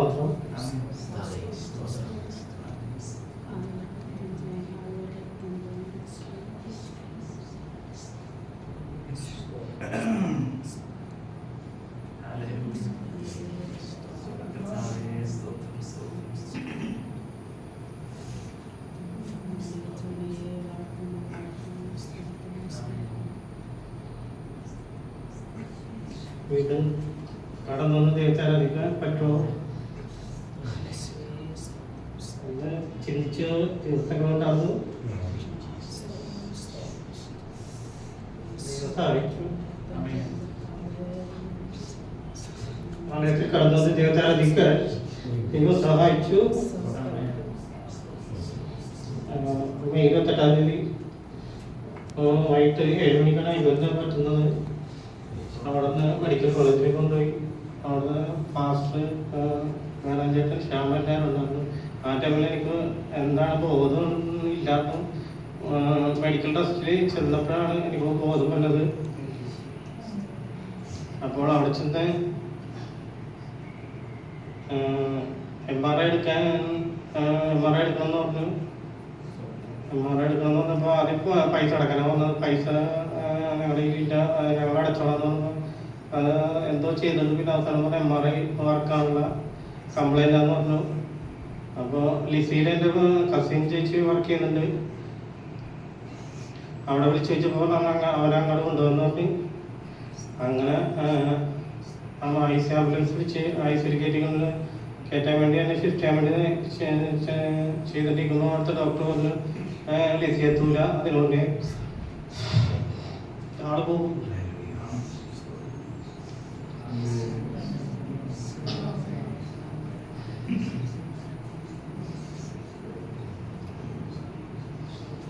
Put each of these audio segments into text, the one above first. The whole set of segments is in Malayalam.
സ്തോത്രം. ഇത് കടന്നൊന്ന് ദൈവത്താരാധിക്കാൻ പറ്റുമോ എന്ന് ചിന്തിച്ച് ദിവസങ്ങളുണ്ടാകുന്നു. ദൈവം സഹായിച്ചു. ആലയത്തിൽ കടന്നൊന്ന് ദൈവത്താരാധിക്കാൻ ദൈവം സഹായിച്ചു. മെയ് 28-ാം തീയതി വൈകിട്ട് 7 മണിക്കാണ് ഇവർക്ക് പറ്റുന്നത്. അവിടുന്ന് മെഡിക്കൽ കോളേജിൽ കൊണ്ടുപോയി. അവിടുന്ന് പാസ്റ്റർ മാനേജർ ശ്യാമെല്ലാവരും ഉണ്ടായിരുന്നു. ആ ടൈമിൽ എനിക്ക് എന്താണ് ബോധം ഇല്ലാത്ത മെഡിക്കൽ ടെസ്റ്റിൽ ചെന്നപ്പോഴാണ് എനിക്ക് ബോധം വന്നത്. അപ്പോൾ അവിടെ ചെന്ന് MRI എടുക്കണമെന്ന് പറഞ്ഞു. MRI എടുക്കണമെന്ന് പറഞ്ഞപ്പോൾ ആദ്യം പൈസ അടക്കാനാണ് പറഞ്ഞത്. പൈസ ഞങ്ങളുടെ ഇല്ല, ഞങ്ങൾ അടച്ചോളാന്ന് പറഞ്ഞു. അത് എന്തോ ചെയ്തിട്ട് പിന്നെ അവസാനം പറഞ്ഞ MRI വർക്കാണുള്ള കംപ്ലൈൻ്റ് ആണെന്ന് പറഞ്ഞു. അപ്പോൾ ലിസിയിൽ എൻ്റെ കസിൻ ചേച്ചി വർക്ക് ചെയ്യുന്നുണ്ട്. അവിടെ വിളിച്ച് ചോദിച്ചപ്പോൾ അവരങ്ങോട്ട് കൊണ്ടുവന്ന് പറഞ്ഞു. അങ്ങനെ IC ആംബുലൻസ് വിളിച്ച് ICയിൽ കയറ്റാൻ വേണ്ടി എന്നെ ഷിഫ്റ്റ് ചെയ്യാൻ വേണ്ടി ചെയ്തിട്ടിരിക്കുന്നു. അടുത്ത ഡോക്ടർ പറഞ്ഞു ലിസി എത്തൂല, അതിനുകൊണ്ട് ആള് പോകും.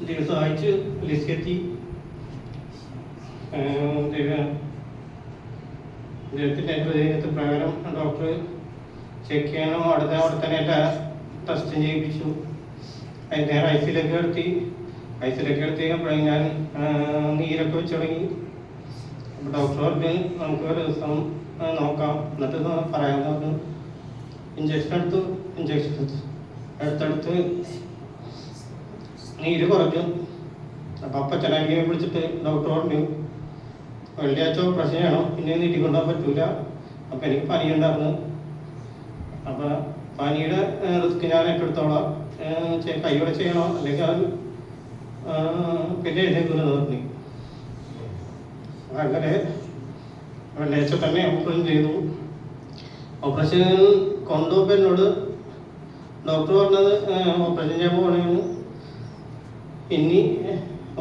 ദിവസം അയച്ച് ലിസി എത്തി. ദൈവത്തിൻ്റെ പ്രകാരം ഡോക്ടർ ചെക്ക് ചെയ്യാനോ അവിടെ തന്നെ എല്ലാ ടെസ്റ്റും ചെയ്യിപ്പിച്ചു. അതിൻ്റെ ICയിലേക്ക് എടുത്തി ഞാൻ നീരൊക്കെ വെച്ച് തുടങ്ങി. അപ്പോൾ ഡോക്ടർ പറഞ്ഞ് നമുക്ക് ഒരു ദിവസം നോക്കാം, എന്നിട്ട് പറയാമെന്ന് പറഞ്ഞു. ഇഞ്ചക്ഷൻ എടുത്തെടുത്ത് നീര് കുറഞ്ഞു. അപ്പം അപ്പച്ചനാക്കി വിളിച്ചിട്ട് ഡോക്ടർ പറഞ്ഞു വെള്ളിയാഴ്ച ഓപ്പറേഷൻ ചെയ്യണം, പിന്നെ നീട്ടിക്കൊണ്ടാൻ പറ്റൂല. അപ്പം എനിക്ക് പനിയുണ്ടായിരുന്നു. അപ്പം പനിയുടെ റിസ്ക് ഞാൻ ഏറ്റെടുത്തോളാം, കൈയോടെ ചെയ്യണോ അല്ലെങ്കിൽ അത് പിന്നെ എഴുന്നേക്കുന്നത് പറഞ്ഞു. അങ്ങനെ വെള്ളിയാഴ്ച തന്നെ ഓപ്പറേഷൻ ചെയ്തു. ഓപ്പറേഷൻ കൊണ്ടുപോകുമ്പോൾ എന്നോട് ഡോക്ടർ പറഞ്ഞത് ഓപ്പറേഷൻ ചെയ്യാൻ പോകണമെന്ന്. ഇനി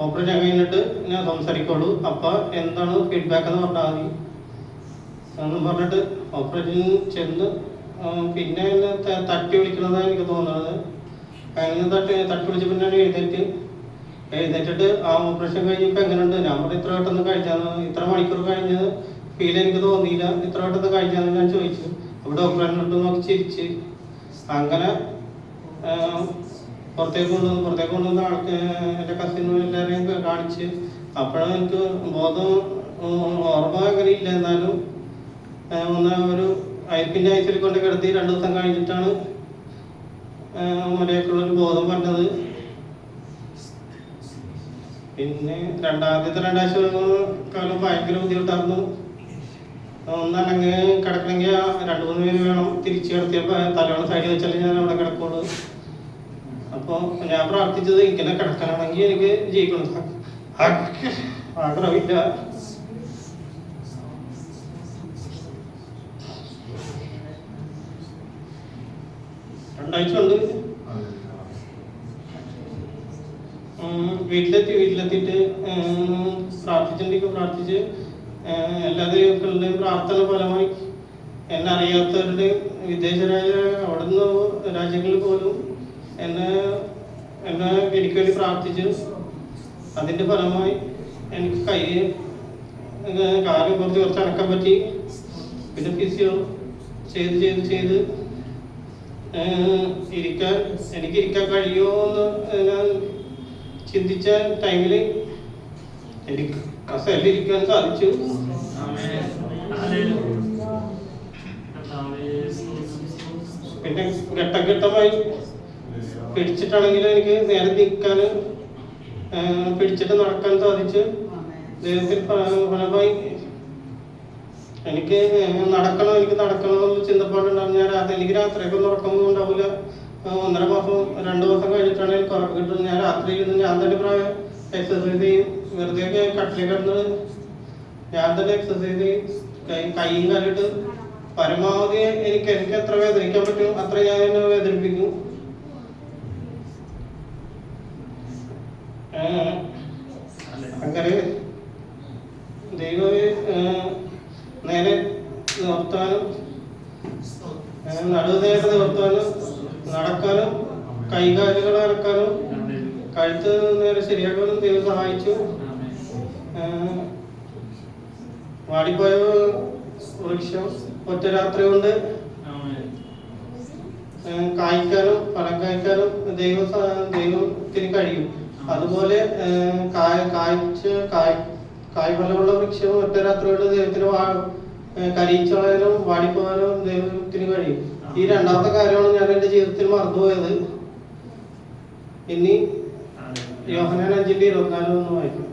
ഓപ്പറേഷൻ കഴിഞ്ഞിട്ട് ഞാൻ സംസാരിക്കുള്ളൂ, അപ്പം എന്താണ് ഫീഡ്ബാക്ക് എന്ന് പറഞ്ഞാൽ മതി എന്നും പറഞ്ഞിട്ട് ഓപ്പറേഷൻ ചെന്ന് പിന്നെ എന്നെ തട്ടി വിളിക്കണതാണ് എനിക്ക് തോന്നുന്നത്. അങ്ങനെ തട്ടി വിളിച്ച പിന്നെ എഴുന്നേറ്റിട്ട് ആ ഓപ്പറേഷൻ കഴിഞ്ഞപ്പോൾ എങ്ങനെയുണ്ട്, ഞാൻ പറഞ്ഞു ഇത്ര പെട്ടെന്ന് കഴിച്ചാന്ന്, ഇത്ര മണിക്കൂർ കഴിഞ്ഞത് ഫീൽ എനിക്ക് തോന്നിയില്ല, ഇത്ര പെട്ടെന്ന് കഴിച്ചാന്ന് ഞാൻ ചോദിച്ചു. അപ്പോൾ ഡോക്ടർ എന്നോട് നോക്കി ചിരിച്ച്. അങ്ങനെ പുറത്തേക്ക് കൊണ്ടുവന്ന് എൻ്റെ കസിനും എല്ലാവരെയും കാണിച്ച്. അപ്പോഴാണ് എനിക്ക് ബോധം ഓർമ്മ അങ്ങനെ ഇല്ല, എന്നാലും ഒരു പിന്നെ ICയിൽ കൊണ്ട് കിടത്തി 2 ദിവസം കഴിഞ്ഞിട്ടാണ് മര്യാദക്കുള്ളൊരു ബോധം പറഞ്ഞത്. പിന്നെ ആദ്യത്തെ 2 ആഴ്ച കാലം ഭയങ്കര ബുദ്ധിമുട്ടായിരുന്നു. ഒന്നല്ലെങ്കിൽ കിടക്കണമെങ്കിൽ 2-3 പേര് വേണം. തിരിച്ചു കിടത്തിയപ്പോൾ തലയോളം സൈഡിൽ വെച്ചാൽ ഞാൻ അവിടെ കിടക്കുള്ളൂ. അപ്പോൾ ഞാൻ പ്രാർത്ഥിച്ചത് ഇങ്ങനെ കിടക്കാനാണെങ്കിൽ എനിക്ക് ജീവിക്കണം, ആഗ്രഹമില്ല. രണ്ടാഴ്ച ഉണ്ട്. വീട്ടിലെത്തിയിട്ട് പ്രാർത്ഥിച്ച് എല്ലാ ദൈവങ്ങളുടെയും പ്രാർത്ഥന ഫലമായി എന്നെ അറിയാത്തവരുടെ വിദേശരായ അവിടുന്ന് രാജ്യങ്ങളിൽ പോലും എന്നെ എനിക്ക് വേണ്ടി പ്രാർത്ഥിച്ച് അതിൻ്റെ ഫലമായി എനിക്ക് കാല് കുറച്ച് അനക്കാൻ പറ്റി. പിന്നെ ഫിസിയോ ചെയ്ത് എനിക്ക് ഇരിക്കാൻ കഴിയുമോ എന്ന് ഞാൻ ചിന്തിച്ച ടൈമിൽ എനിക്ക് കസേരയിലിരിക്കാൻ സാധിച്ചു. പിന്നെ ഘട്ടമായി പിടിച്ചിട്ടാണെങ്കിലും എനിക്ക് നേരെ നിൽക്കാൻ പിടിച്ചിട്ട് നടക്കാൻ സാധിച്ചു. ദൈവത്തിൽ ഫലമായി എനിക്ക് നടക്കണമെന്ന് ചിന്തപ്പാടുണ്ടാവും. എനിക്ക് രാത്രിയൊക്കെ ഉറക്കമൊന്നും ഉണ്ടാവില്ല. 1.5 മാസം 2 മാസം കഴിഞ്ഞിട്ടാണ് എനിക്ക് ഉറക്കം കിട്ടുന്നത്. ഞാൻ രാത്രി ഞാൻ തന്നെ എക്സസൈസ് ചെയ്യും. വെറുതെ കട്ടിൽ കിടന്ന് ഞാൻ തന്നെ എക്സസൈസ് ചെയ്യും. കൈയും കാലിട്ട് പരമാവധി എനിക്ക് എത്ര വേദനിക്കാൻ പറ്റും അത്ര ഞാൻ എന്നെ വേദനിപ്പിക്കും. അങ്ങനെ ദൈവം നേരെ നിർത്താനും നടുവേദന നിർത്താനും നടക്കാനും കൈകാലുകൾ അനക്കാനും കഴുത്ത് നേരെ ശരിയാക്കാനും ദൈവം സഹായിച്ചു. വാടിപ്പോയ വൃക്ഷം ഒറ്റ രാത്രി കൊണ്ട് കായ്ക്കാനും ഫലം കായ്ക്കാനും ദൈവത്തിന് കഴിയും. അതുപോലെ കായ്ഫലമുള്ള വൃക്ഷം ഒറ്റ രാത്രി കൊണ്ട് ദൈവത്തിന് കരിയിച്ചു കളയാനും വാടിപ്പോകാനും ദൈവത്തിന് കഴിയും. ഈ രണ്ടാമത്തെ കാര്യമാണ് ഞാൻ എൻ്റെ ജീവിതത്തിൽ മറന്നുപോയത്. ഇനി യോഹന്നാൻ 5:24 വായിക്കും.